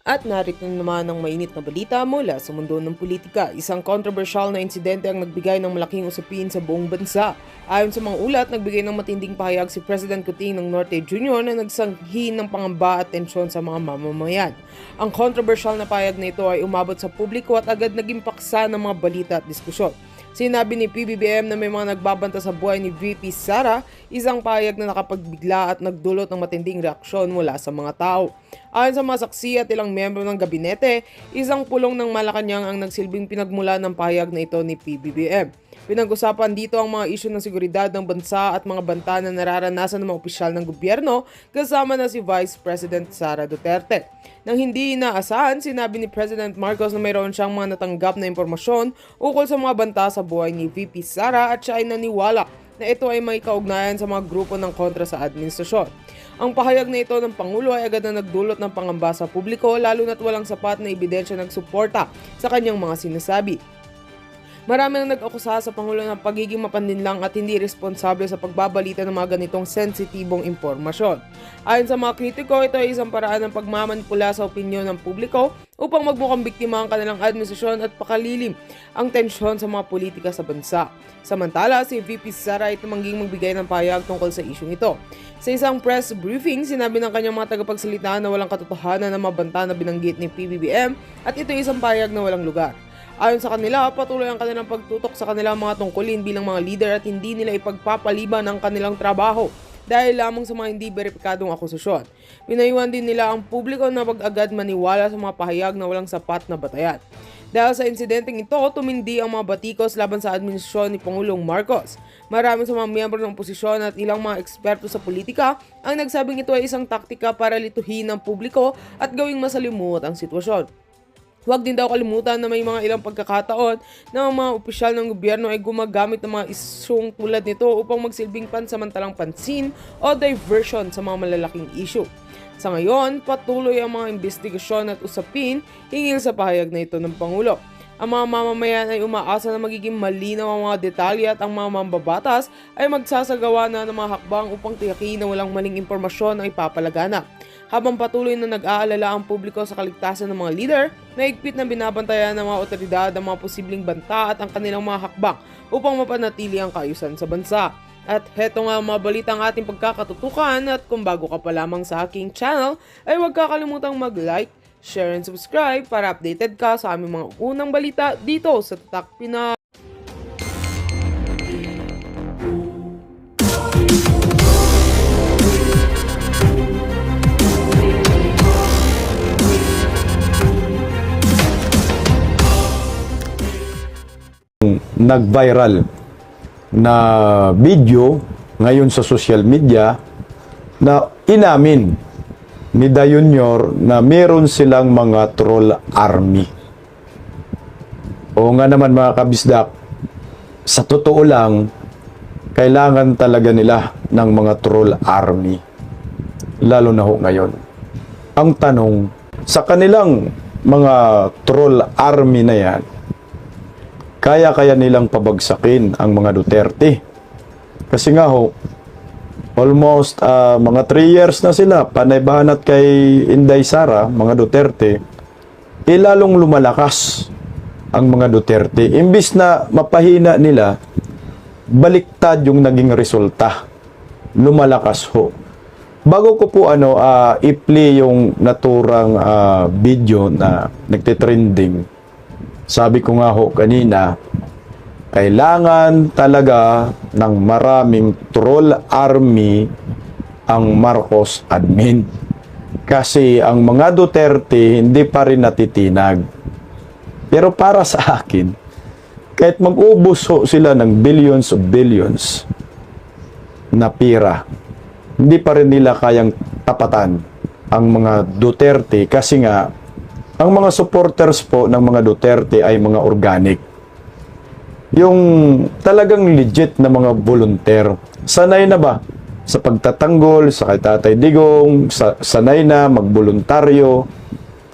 At narito naman ang mainit na balita mula sa mundo ng politika. Isang controversial na insidente ang nagbigay ng malaking usapin sa buong bansa. Ayon sa mga ulat, nagbigay ng matinding pahayag si President Kuting ng Norte Jr. na nagsanghi ng pangamba at tensyon sa mga mamamayan. Ang controversial na pahayag na ito ay umabot sa publiko at agad naging paksa ng mga balita at diskusyon. Sinabi ni PBBM na may mga nagbabanta sa buhay ni VP Sara, isang pahayag na nakapagbigla at nagdulot ng matinding reaksyon mula sa mga tao. Ayon sa mga saksi at ilang miyembro ng gabinete, isang pulong ng Malacanang ang nagsilbing pinagmula ng pahayag na ito ni PBBM. Pinag-usapan dito ang mga isyu ng seguridad ng bansa at mga banta na nararanasan ng mga opisyal ng gobyerno kasama na si Vice President Sara Duterte. Nang hindi inaasahan, sinabi ni President Marcos na mayroon siyang mga natanggap na impormasyon ukol sa mga banta sa buhay ni VP Sara at siya ay naniwala na ito ay may kaugnayan sa mga grupo ng kontra sa administrasyon. Ang pahayag na ito ng Pangulo ay agad na nagdulot ng pangamba sa publiko lalo na't walang sapat na ebidensya nagsuporta sa kanyang mga sinasabi. Marami ang nag-akusa sa Pangulo ng pagiging mapanlinlang at hindi responsable sa pagbabalita ng mga ganitong sensitibong impormasyon. Ayon sa mga kritiko, ito ay isang paraan ng pagmamanipula sa opinyon ng publiko upang magmukhang biktima ang kanilang administrasyon at pakalilim ang tensyon sa mga politika sa bansa. Samantala, si VP Sara ay tumangging magbigay ng pahayag tungkol sa isyong ito. Sa isang press briefing, sinabi ng kanyang mga tagapagsalita na walang katotohanan ng mga banta na binanggit ni PBBM at ito ay isang pahayag na walang lugar. Ayon sa kanila, patuloy ang kanilang pagtutok sa kanilang mga tungkulin bilang mga leader at hindi nila ipagpapaliban ang kanilang trabaho dahil lamang sa mga hindi beripikadong akusasyon. Pinayuhan din nila ang publiko na wag-agad maniwala sa mga pahayag na walang sapat na batayan. Dahil sa insidenteng ito, tumindi ang mga batikos laban sa administrasyon ni Pangulong Marcos. Marami sa mga miyembro ng oposisyon at ilang mga eksperto sa politika ang nagsabing ito ay isang taktika para lituhin ang publiko at gawing masalimuot ang sitwasyon. Huwag din daw kalimutan na may mga ilang pagkakataon na ang mga opisyal ng gobyerno ay gumagamit ng mga isyung tulad nito upang magsilbing pansamantalang pansin o diversion sa mga malalaking issue. Sa ngayon, patuloy ang mga investigasyon at usapin hinggil sa pahayag na ito ng Pangulo. Ang mga mamamayan ay umaasa na magiging malinaw ang mga detalye at ang mga mambabatas ay magsasagawa na ng mga hakbang upang tiyakin na walang maling impormasyon ang ipapalaganap. Habang patuloy na nag-aalala ang publiko sa kaligtasan ng mga leader, naigpit na binabantayan ng mga otoridad ang mga posibleng banta at ang kanilang mga hakbang upang mapanatili ang kaayusan sa bansa. At heto nga mga balitang ating pagkakatutukan at kung bago ka pa lamang sa aking channel, ay huwag kakalimutang mag-like, share and subscribe para updated ka sa aming mga unang balita dito sa Tatak Pinas. Nag-viral na video ngayon sa social media na inamin ni Dayunior na meron silang mga troll army. O nga naman mga kabisdak, sa totoo lang, kailangan talaga nila ng mga troll army. Lalo na ho ngayon. Ang tanong, sa kanilang mga troll army na yan, kaya nilang pabagsakin ang mga Duterte. Kasi nga ho, almost mga 3 years na sila, panay banat kay Inday Sara, mga Duterte, lalong lumalakas ang mga Duterte. Imbis na mapahina nila, baliktad yung naging resulta. Lumalakas ho. Bago ko po i-play yung naturang video na nagtitrending, sabi ko nga ho kanina, kailangan talaga ng maraming troll army ang Marcos admin. Kasi ang mga Duterte hindi pa rin natitinag. Pero para sa akin, kahit mag-ubos ho sila ng billions of billions na pira, hindi pa rin nila kayang tapatan ang mga Duterte kasi nga ang mga supporters po ng mga Duterte ay mga organic. Yung talagang legit na mga volunteer. Sanay na ba sa pagtatanggol sa kay Tatay Digong, sanay na magboluntaryo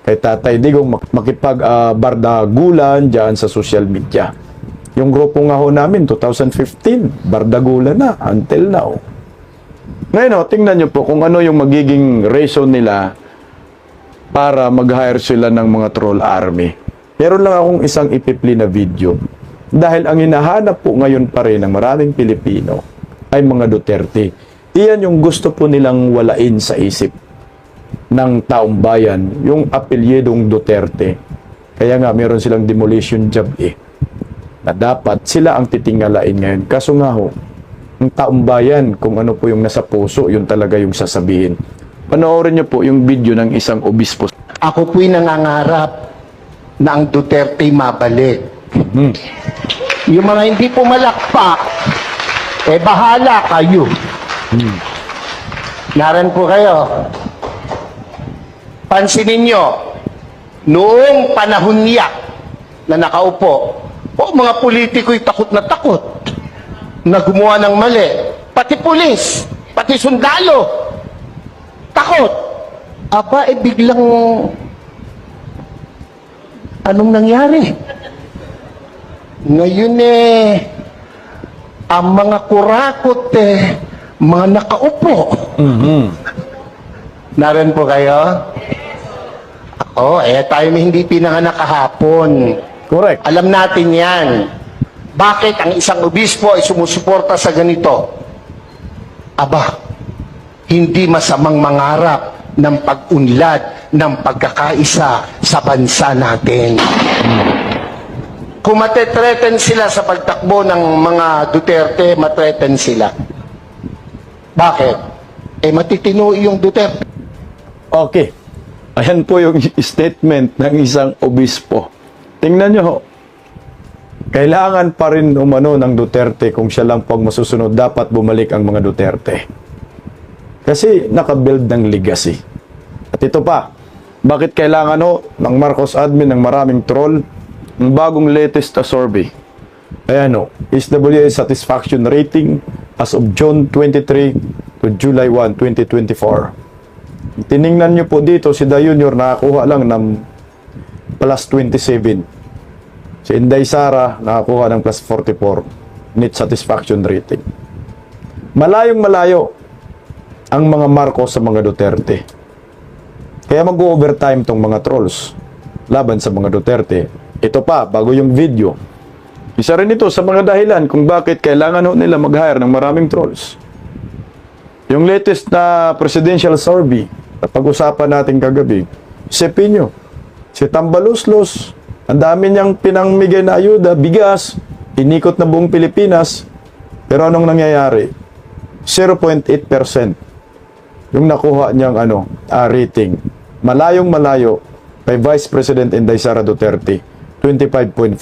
kay Tatay Digong, makipag-bardagulan dyan sa social media. Yung grupo nga ho namin, 2015, bardagulan na until now. Ngayon tingnan nyo po kung ano yung magiging reason nila para mag-hire sila ng mga troll army. Meron lang akong isang ipipli na video. Dahil ang hinahanap po ngayon pa rin ng maraming Pilipino ay mga Duterte. Iyan yung gusto po nilang walain sa isip ng taong bayan, yung apelyedong Duterte. Kaya nga meron silang demolition job na dapat sila ang titingalain ngayon. Kaso nga ho, ang taong bayan, kung ano po yung nasa puso, yun talaga yung sasabihin. Panoorin niyo po yung video ng isang obispo. Ako po'y nangangarap na ang Duterte mabalik. Yung mga hindi pumalakpak, bahala kayo. Naran po kayo. Pansinin nyo, noong panahon niya na nakaupo, mga politiko'y takot na gumawa ng mali. Pati pulis, pati sundalo, takot. Aba, biglang, anong nangyari? Ngayon ang mga kurakot mga nakaupo. Naran po kayo? Ako, tayo may hindi pinanganak kahapon. Correct. Alam natin yan. Bakit ang isang obispo ay sumusuporta sa ganito? Aba, hindi masamang mangarap ng pag-unlad ng pagkakaisa sa bansa natin. Kung matetreten sila sa pagtakbo ng mga Duterte, matreten sila. Bakit? Matitino yung Duterte. Okay. Ayan po yung statement ng isang obispo. Tingnan nyo ho. Kailangan pa rin umano ng Duterte kung siya lang po ang masusunod. Dapat bumalik ang mga Duterte. Kasi nakabuild ng legacy. At ito pa, bakit kailangan ho ng Marcos admin ng maraming troll? Ang bagong latest na survey. Ayan ho, SWA satisfaction rating as of June 23 to July 1, 2024. Tiningnan nyo po dito, si Da Junior nakakuha lang ng plus 27. Si Inday Sara nakakuha ng plus 44 net satisfaction rating. Malayong malayo ang mga Marcos sa mga Duterte. Kaya mag-overtime tong mga trolls laban sa mga Duterte. Ito pa, bago yung video. Isa rin ito sa mga dahilan kung bakit kailangan nila mag-hire ng maraming trolls. Yung latest na presidential survey na pag-usapan natin kagabi, isipin nyo, si Tambaluslos, ang dami niyang pinangmigay na ayuda, bigas, inikot na buong Pilipinas, pero anong nangyayari? 0.8% yung nakuha niyang rating. Malayong malayo kay Vice President Inday Sara Duterte, 25.4%.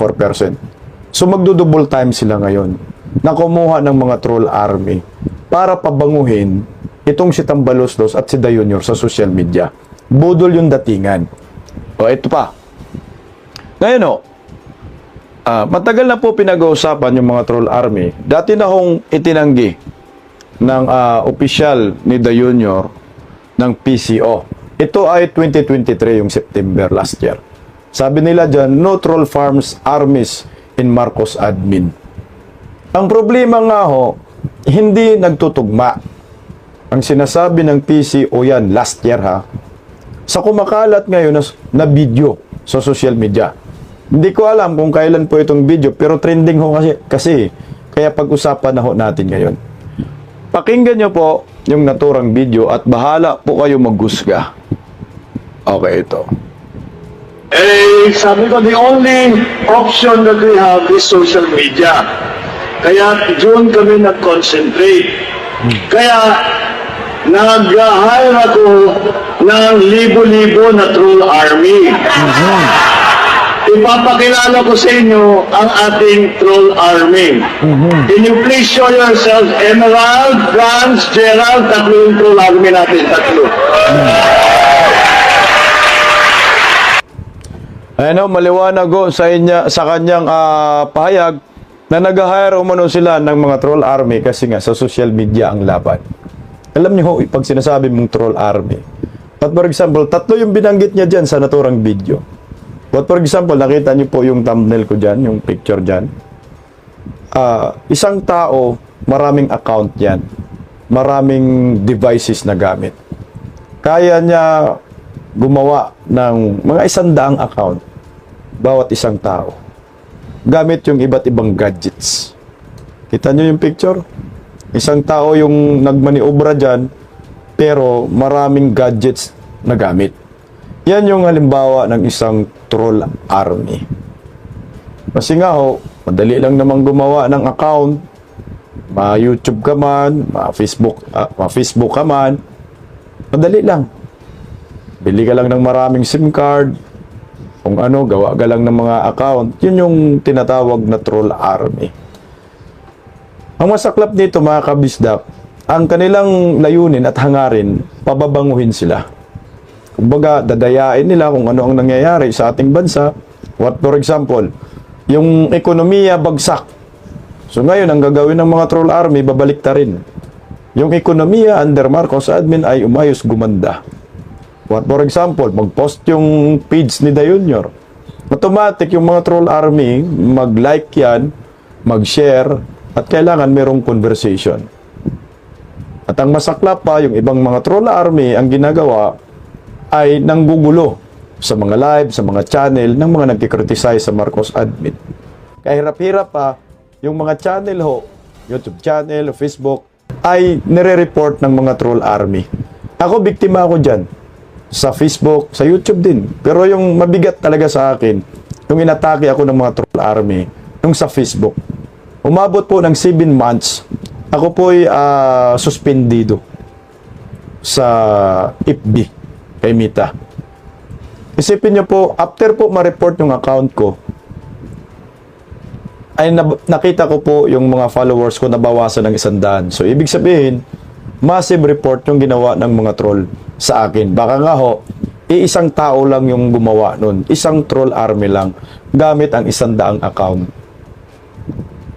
So magdo-double time sila ngayon na kumuha ng mga troll army para pabanguhin itong si Tambaluslos at si Da Junior sa social media. Budol yung datingan. O ito pa. Ngayon matagal na po pinag-uusapan yung mga troll army. Dati na hong itinanggi ng opisyal ni Da Junior ng PCO. Ito ay 2023 yung September last year. Sabi nila dyan, no troll farms armies in Marcos admin. Ang problema nga ho, hindi nagtutugma. Ang sinasabi ng PCO yan last year sa kumakalat ngayon na video sa social media. Hindi ko alam kung kailan po itong video, pero trending ho kasi kaya pag-usapan na ho natin ngayon. Pakinggan nyo po yung naturang video at bahala po kayo maghusga. Okay, ito. Sabi ko, the only option that we have is social media. Kaya doon kami nag-concentrate. Kaya nag-hire ako ng libo-libo na troll army. Ipapakilala ko sa inyo ang ating troll army. Can you please show yourself? Emerald, Franz, Gerald, tatlo yung troll army natin, tatlo. Ayan maliwanag sa kanyang pahayag na nag-hire umano sila ng mga troll army kasi nga sa social media ang laban. Alam niyo ho, pag sinasabi mong troll army, but for example, tatlo yung binanggit niya dyan sa naturang video. But for example, nakita niyo po yung thumbnail ko dyan, yung picture dyan. Isang tao, maraming account yan. Maraming devices na gamit. Kaya niya gumawa ng mga 100 account bawat isang tao gamit yung iba't ibang gadgets. Kita nyo yung picture? Isang tao yung nagmaniobra dyan, pero maraming gadgets na gamit. Yan yung halimbawa ng isang troll army. Kasi nga ho, madali lang namang gumawa ng account, ma-YouTube ka man, ma-Facebook ka man, madali lang. Bili ka lang ng maraming SIM card, kung ano, gawa ka lang ng mga account. Yun yung tinatawag na troll army. Ang masaklap dito mga kabisdak, ang kanilang layunin at hangarin, pababanguhin sila. Kumbaga, dadayain nila kung ano ang nangyayari sa ating bansa. What for example, yung ekonomiya bagsak. So ngayon, ang gagawin ng mga troll army, babalik ta rin. Yung ekonomiya under Marcos admin ay umayos, gumanda. What for example, mag-post yung page ni Da Junior. Automatic yung mga troll army, mag-like yan, mag-share, at kailangan merong conversation. At ang masaklap pa, yung ibang mga troll army, ang ginagawa ay nanggugulo sa mga live, sa mga channel ng mga nagkikriticize sa Marcos admin. Kahirap-hirap pa, yung mga channel ho, YouTube channel, Facebook, ay nire-report ng mga troll army. Ako, biktima ako dyan. Sa Facebook, sa YouTube din. Pero yung mabigat talaga sa akin, yung inatake ako ng mga troll army, yung sa Facebook. Umabot po ng 7 months, ako po'y suspendido sa FB kay Mita. Isipin nyo po, after po ma-report yung account ko, ay nakita ko po yung mga followers ko nabawasan ng 100. So, ibig sabihin, massive report yung ginawa ng mga troll sa akin. Baka nga ho, isang tao lang yung gumawa nun. Isang troll army lang, gamit ang 100 account.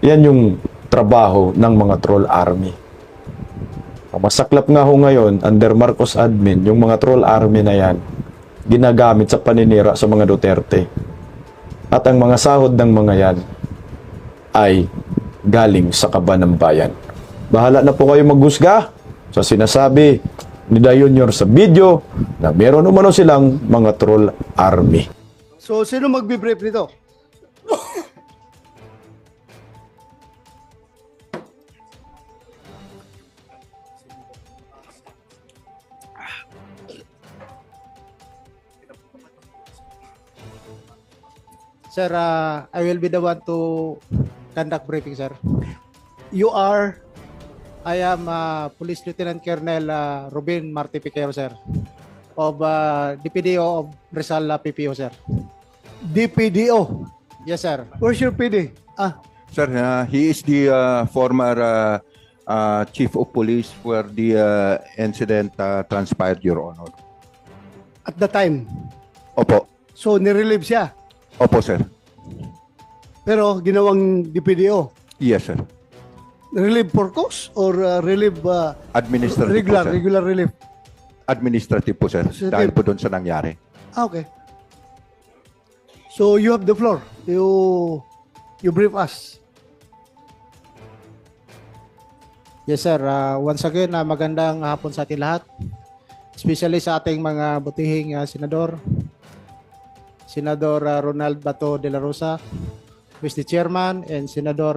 Yan yung trabaho ng mga troll army. Masaklap nga ho ngayon, under Marcos admin, yung mga troll army na yan, ginagamit sa paninira sa mga Duterte. At ang mga sahod ng mga yan ay galing sa kaban ng bayan. Bahala na po kayo maghusga sa sinasabi ni Da Junior sa video na meron umano silang mga troll army. So, sino magbe-brief nito? Sir, I will be the one to conduct briefing, sir. You are, I am Police Lieutenant Colonel Ruben Marti Piquero, sir, of DPDO of Rizal PPO, sir. DPDO. Yes, sir. Where's your PD? Sir, he is the former chief of police where the incident transpired, Your Honor. At the time. Opo. So, nirelieve siya. Opo, sir. Pero ginawang DPDO. Yes, sir. Relief for cause or relief Administrative regular, po, sir. regular relief? Administrative po, sir. Administrative. Dahil po doon sa nangyari. Okay. So, you have the floor. You brief us. Yes, sir. Once again, magandang hapon sa ating lahat. Especially sa ating mga butihing senador. Senador Ronald Bato de la Rosa, who is the chairman, and Senador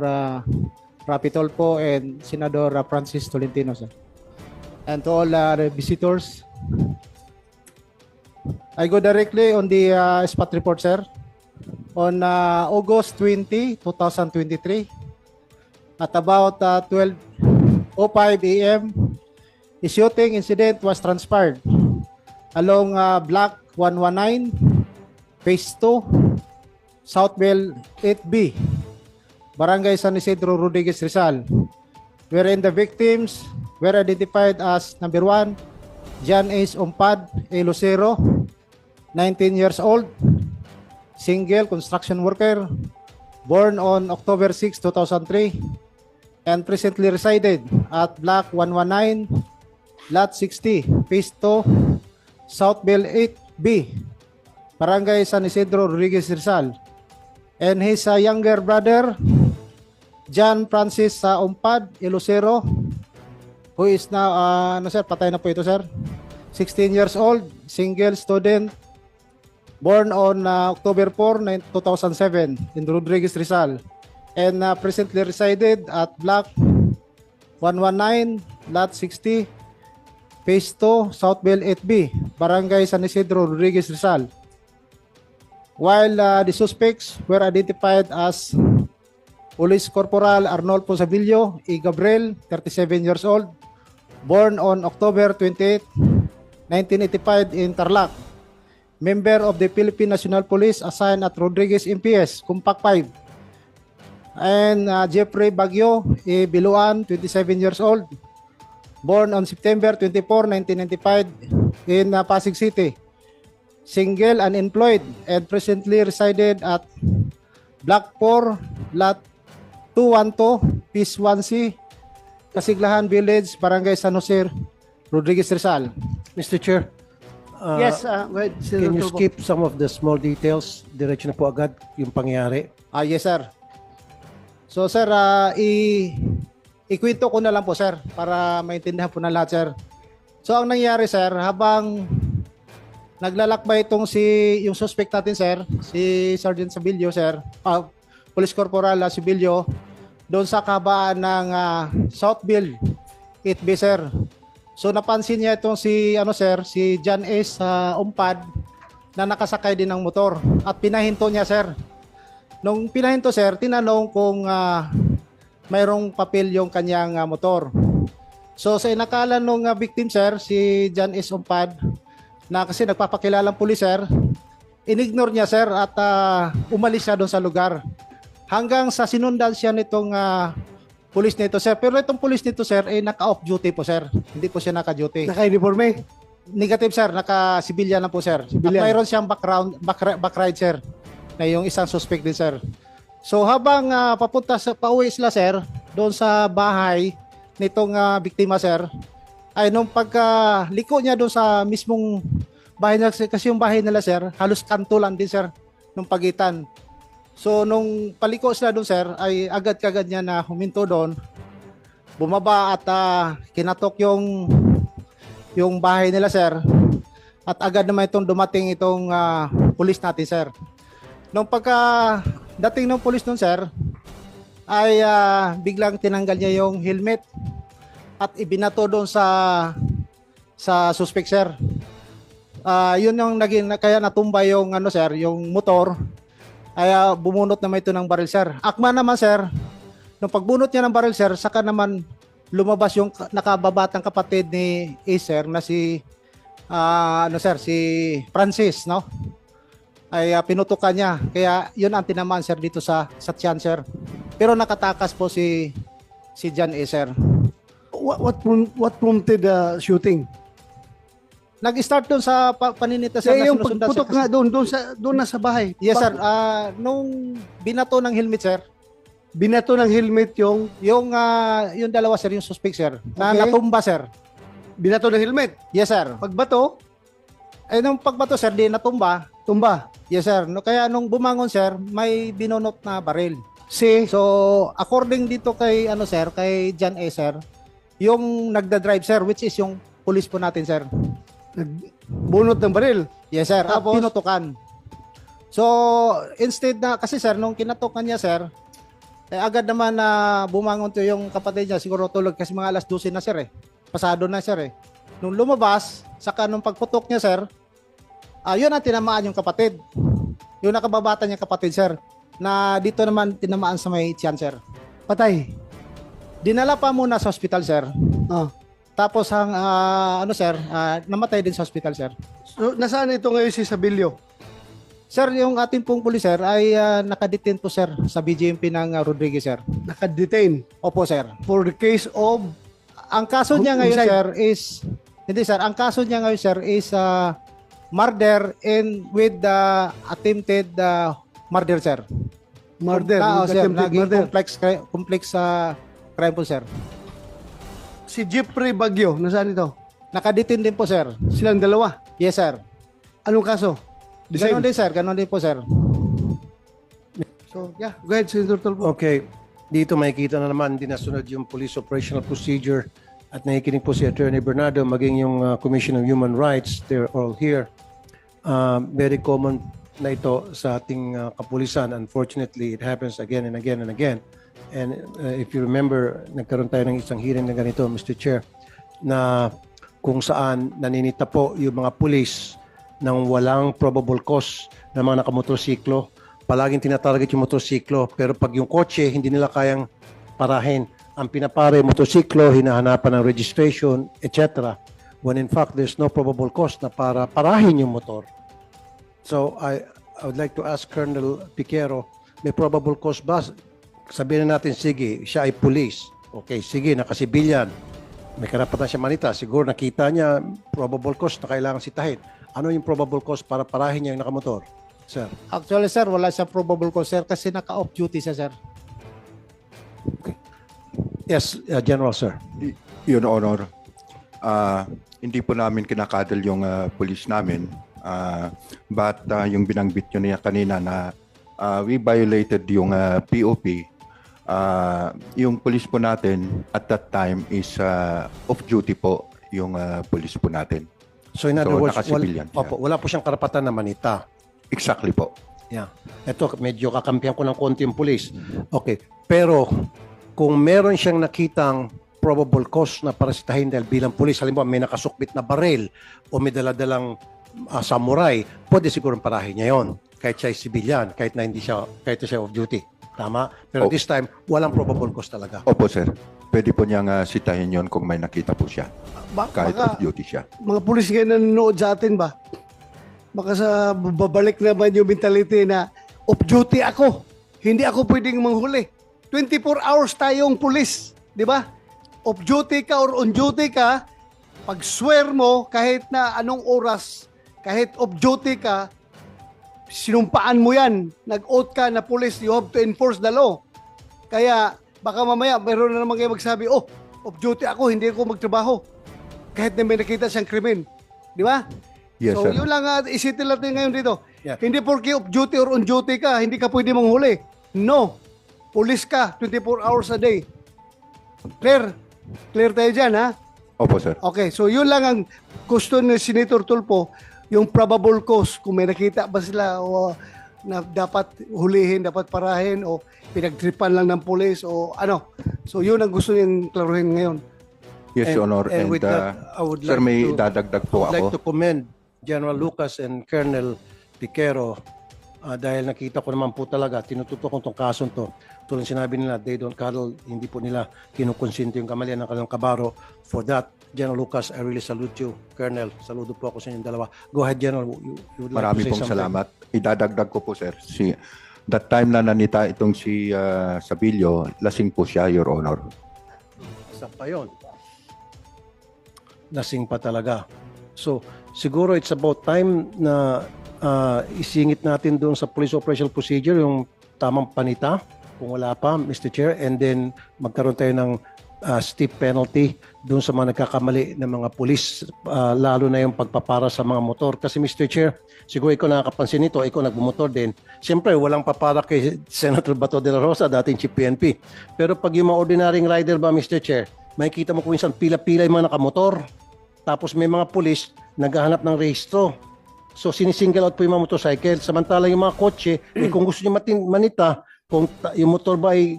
Rapi Tolpo, and Senador Francis Tolentino, sir. And to all the visitors, I go directly on the spot report, sir. On August 20, 2023, at about 12:05 a.m., a shooting incident was transpired along Block 119, Phase 2, Southbell 8B, Barangay San Isidro, Rodriguez, Rizal, wherein the victims were identified as number 1, John Ace Ompad A. Lucero, 19 years old, single construction worker, born on October 6, 2003, and presently resided at Block 119, Lot 60, Phase 2, Southbell 8B, Barangay San Isidro, Rodriguez, Rizal, and his younger brother, John Francis Ompad Lucero, who is now, sir, patay na po ito, sir, 16 years old, single student, born on October 4, 2007 in Rodriguez, Rizal, and presently resided at Block 119, Lot 60, Phase 2, Southville 8B, Barangay San Isidro, Rodriguez, Rizal. While the suspects were identified as Police Corporal Arnolfo Savillo E. Gabriel, 37 years old, born on October 28, 1985 in Tarlac, member of the Philippine National Police assigned at Rodriguez MPS, Kumpak 5, and Jeffrey Bagyo E. Biluan, 27 years old, born on September 24, 1995 in Pasig City, single, unemployed, and presently resided at Block 4, Lot 212, Phase 1C, Kasiglahan Village, Barangay San Jose, Rodriguez, Rizal. Mr. Chair. Yes, go ahead, Senator Can you Tulfo. skip some of the small details? Diretso na po agad yung pangyayari. Yes, sir. So, sir, ikwento ko na lang po, sir, para maintindihan po na lahat, sir. So, ang nangyari, sir, habang naglalakbay itong yung suspect natin, sir, si Sergeant Sabillo, sir, Police Corporal Sabillo, doon sa kabaan ng Southville 8B, sir. So, napansin niya itong si John S. Umpad na nakasakay din ng motor at pinahinto niya, sir. Nung pinahinto, sir, tinanong kung mayroong papel yung kanyang motor. So sa inakala nung victim, sir, si John S. Umpad, na kasi nagpapakilalang pulis, sir, inignore niya, sir, at umalis siya doon sa lugar. Hanggang sa sinundan siya nitong pulis nito, sir. Pero itong pulis nito, sir, naka-off duty po, sir. Hindi po siya naka-duty. Naka-uniforme? Negative, sir. Naka-civilian na po, sir. Civilian. At mayroon siyang back ride, sir, na yung isang suspect din, sir. So habang pauwi sila, sir, doon sa bahay nitong biktima, sir, ay nung pagliko niya doon sa mismong bahay nila, kasi yung bahay nila, sir, halos kanto lang din, sir, nung pagitan. So nung paliko sila doon, sir, ay agad-kagad niya na huminto doon, bumaba at kinatok yung bahay nila, sir, at agad naman itong dumating itong pulis natin, sir. Nung dating ng pulis nun, sir, ay biglang tinanggal niya yung helmet at ibinato doon sa suspect, sir. Yun yung kaya natumba yung sir, yung motor, ay bumunot naman ito ng baril, sir. Akma naman, sir, nung pagbunot niya ng baril, sir, saka naman lumabas yung nakababatang kapatid ni A, sir, na si si Francis, no? Ay pinutukan niya. Kaya yun ang tinamaan, sir, dito sa tiyan, sir. Pero nakatakas po si John A, sir. What prompted the shooting? Nag-start doon sa paninita, sir, na Yung sinusundan, pagputok sir. nga doon na sa bahay. Yes, sir. Nung binato ng helmet, sir, Binato ng helmet yung yung dalawa, sir, yung suspect, sir, na Okay. natumba, sir. binato ng helmet. Yes, sir. Pagbato, Nung pagbato, sir, di natumba. tumba. Yes, sir. No, kaya nung bumangon, sir, may binunot na baril. Si So, according dito kay sir, kay John A, sir, yung nagda-drive, sir, which is yung police po natin, sir. bunot ng baril. Yes, sir. At Tapos? pinutukan. So, instead na, kasi sir, nung kinatukan niya, sir, agad naman na bumangon to yung kapatid niya, siguro tulog kasi mga alas 12 na, sir, eh. Pasado na, sir, eh. Nung lumabas, saka nung pagputok niya, sir, yun ang tinamaan yung kapatid. Yung nakababata niya kapatid, sir, na dito naman tinamaan sa may tiyan, sir. Patay. Dinala pa muna sa hospital, sir. Ah. Tapos sir, namatay din sa hospital, sir. So, nasaan ito ngayon si Sabilyo? Sir, yung ating pong pulis, sir, ay nakadetain po, sir, sa BGMP ng Rodriguez, sir. Naka-detain Opo, sir. for the case of Ang kaso niya ngayon, Homicide. sir, is hindi, sir. Ang kaso niya ngayon, sir, is murder and with attempted murder, sir. murder. Sir, attempted naging murder. complex crime po, sir. Si Jeffrey Bagyo, nasaan ito? Nakadetain din po, sir. Silang dalawa. Yes, sir. Anong kaso? The same. Ganon din, sir. Ganon din po, sir. So, yeah, go ahead, Senator Tulfo. Okay. Dito makikita na naman, hindi nasunod yung police operational procedure at nakikinig po si Attorney Bernardo, maging yung Commission of Human Rights, they're all here. Very common na ito sa ating kapulisan. Unfortunately, it happens again and again and again. And if you remember, nagkaroon tayo ng isang hearing na ganito, Mr. Chair, na kung saan naninita po yung mga pulis ng walang probable cause ng mga nakamotorsiklo. Palaging tinatarget yung motorsiklo, pero pag yung kotse, hindi nila kayang parahin. Ang pinapare motorsiklo, hinahanapan ng registration, etc. When in fact, there's no probable cause na para parahin yung motor. So, I would like to ask Colonel Piquero, may probable cause ba? Sabihin na natin, sige, siya ay police. Okay, sige, nakasibilyan. May karapatan siya manita. Siguro nakita niya probable cause na kailangan sitahin. Ano yung probable cause para parahin niya yung nakamotor? Sir. Actually, sir, wala siya probable cause, sir, kasi naka-off duty siya, sir. Yes, General, sir. Your Honor, hindi po namin kinakadal yung police namin. But yung binanggit nyo niya kanina na we violated yung POP. Yung police po natin at that time is off-duty po yung police po natin. So in other words, nakasibilyan siya. wala po siyang karapatan na manita. Exactly po. Yeah. Ito, medyo kakampihan ko ng konti yung police. Okay. Pero, kung meron siyang nakitang probable cause na parasitahin dahil bilang police, halimbawa may nakasukbit na baril o may daladalang samurai, pwede siguro parahin niya yon. Kahit siya ay civilian, kahit na siya off duty. Tama? Pero this time, walang probable cause talaga. Opo, sir. Pwede po niyang sitahin yon kung may nakita po siya. Kahit off-duty siya. Mga pulis ngayon nanonood sa atin ba? Baka sa babalik naman yung mentality na off-duty ako. Hindi ako pwedeng manghuli. 24 hours tayong pulis. Di ba? Off-duty ka or on-duty ka, pag swear mo, kahit na anong oras, kahit off-duty ka, sinumpaan mo yan. Nag-oath ka na pulis, you have to enforce the law. Kaya, baka mamaya, meron na naman kayo magsabi, oh, off-duty ako, hindi ako magtrabaho. Kahit na may nakita siyang krimen. Di ba? Yes, So, sir. yun lang isitin natin ngayon dito. Yeah. Hindi porque off-duty or on-duty ka, hindi ka pwede manghuli. No. Police ka, 24 hours a day. Clear? Clear tayo dyan, ha? Opo, sir. Okay, so yun lang ang gusto ni Senator Tulfo, yung probable cause, kung may nakita ba sila o na dapat hulihin, dapat parahin, o pinagtripan lang ng police, o ano. So yun ang gusto niyang klaruhin ngayon. Yes, Your Honor. And, with that, I would sir, like may to- dadagdag po I'd like ako. to commend General Lucas and Colonel Piquero dahil nakita ko naman po talaga, tinututok ko itong kasong to. Tulad sinabi nila, they don't cuddle, hindi po nila kinukonsinti yung kamalian ng kanilang kabaro. For that, General Lucas, I really salute you. Colonel, saludo po ako sa inyong dalawa. Go ahead, General. You would like Marami to say pong something? salamat. Idadagdag ko po, sir. That time na nanita itong si Sabilio, lasing po siya, Your Honor. Isa pa yun. Lasing pa talaga. So, siguro it's about time na isingit natin doon sa police operational procedure yung tamang panita, kung wala pa, Mr. Chair, and then magkaroon tayo ng steep penalty doon sa mga nagkakamali ng mga pulis, lalo na yung pagpapara sa mga motor. Kasi Mr. Chair, siguro ikaw nakakapansin nito, ikaw nagbumotor din. Siyempre, walang papara kay Senator Bato de la Rosa, dating Chief PNP. Pero pag yung mga ordinaryong rider ba, Mr. Chair, makikita mo kung minsan pila-pila yung mga nakamotor. Tapos may mga pulis naghahanap ng rehistro. So sinisingle out po yung mga motorcycle. Samantala yung mga kotse, kung gusto nyo manita, kung yung motor ba ay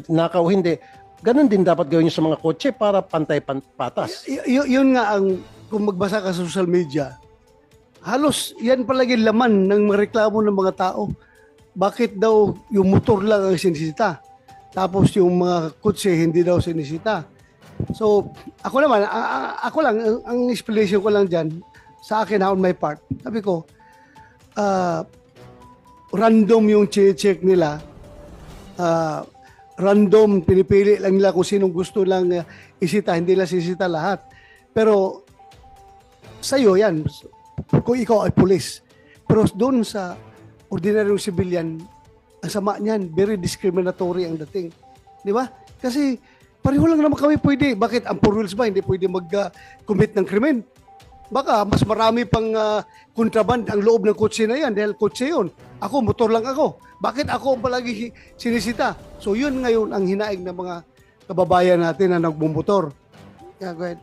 nakaw o hindi, ganun din dapat gawin nyo sa mga kotse para pantay-patas. Yun nga ang, kung magbasa ka sa social media, halos yan palagi laman ng mga reklamo ng mga tao. Bakit daw yung motor lang ang sinisita? Tapos yung mga kotse hindi daw sinisita. So, ako naman, ako lang, ang explanation ko lang dyan, sa akin on my part, sabi ko, random yung check nila, random, pinipili lang nila kung sinong gusto lang isita, hindi lang sisita lahat. Pero, sa'yo yan, kung ikaw ay police. Pero doon sa ordinaryong civilian, ang sama niyan, very discriminatory ang dating. Di ba? Kasi, pareho lang naman kami pwede. Bakit ang four wheels ba hindi pwede mag-commit ng krimen? Baka mas marami pang kontraband ang loob ng kotse na yan dahil kotse yun. Ako, motor lang ako. Bakit ako ang palagi sinisita? So yun ngayon ang hinaing ng mga kababayan natin na nagmumotor. Yeah, go ahead.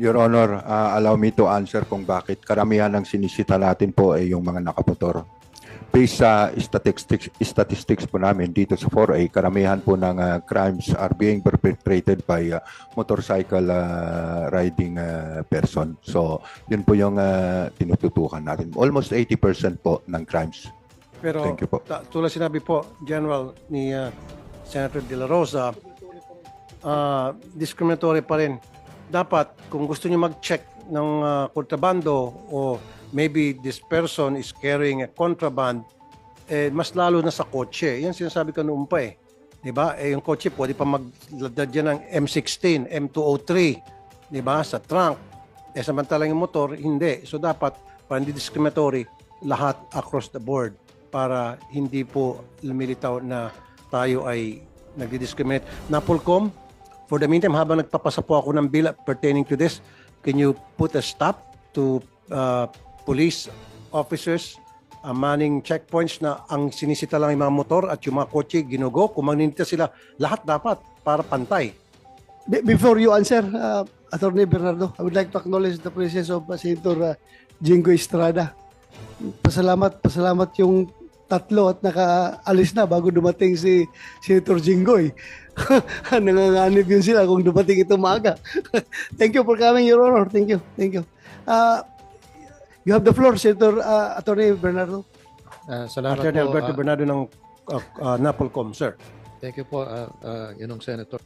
Your Honor, allow me to answer kung bakit karamihan ng sinisita natin po ay yung mga nakamotor. Based sa statistics po namin dito sa 4A, karamihan po ng crimes are being perpetrated by motorcycle riding person. So, yun po yung tinututukan natin. Almost 80% po ng crimes. Pero Thank you po. tulad sinabi po, General, ni Senator De La Rosa, discriminatory pa rin. Dapat, kung gusto niyo mag-check ng kontrabando o maybe this person is carrying a contraband, mas lalo na sa kotse. Yan sinasabi ko noon pa eh. Diba? Yung kotse pwede pa magladad dyan ng M16, M203, diba? Sa trunk. Samantalang yung motor, hindi. So dapat, para hindi discriminatory, lahat across the board para hindi po lumilitaw na tayo ay nagdi-discriminate. Napolcom, for the meantime, habang nagpapasa po ako ng bill pertaining to this, can you put a stop to police officers manning checkpoints na ang sinisita lang yung mga motor at yung mga kotse ginugo? Kung magninita sila, lahat dapat para pantay. Before you answer, Attorney Bernardo, I would like to acknowledge the presence of Senator Jingo Estrada. Pasalamat yung tatlo at nakaalis na bago dumating si Senator Jinggoy. Nanganganib yun sila kung dumating ito maaga. Thank you for coming, Your Honor. Thank you. You have the floor, Senator Attorney Bernardo. Salamat Attorney po. Alberto Bernardo ng Napolcom, sir. Thank you po, Senator.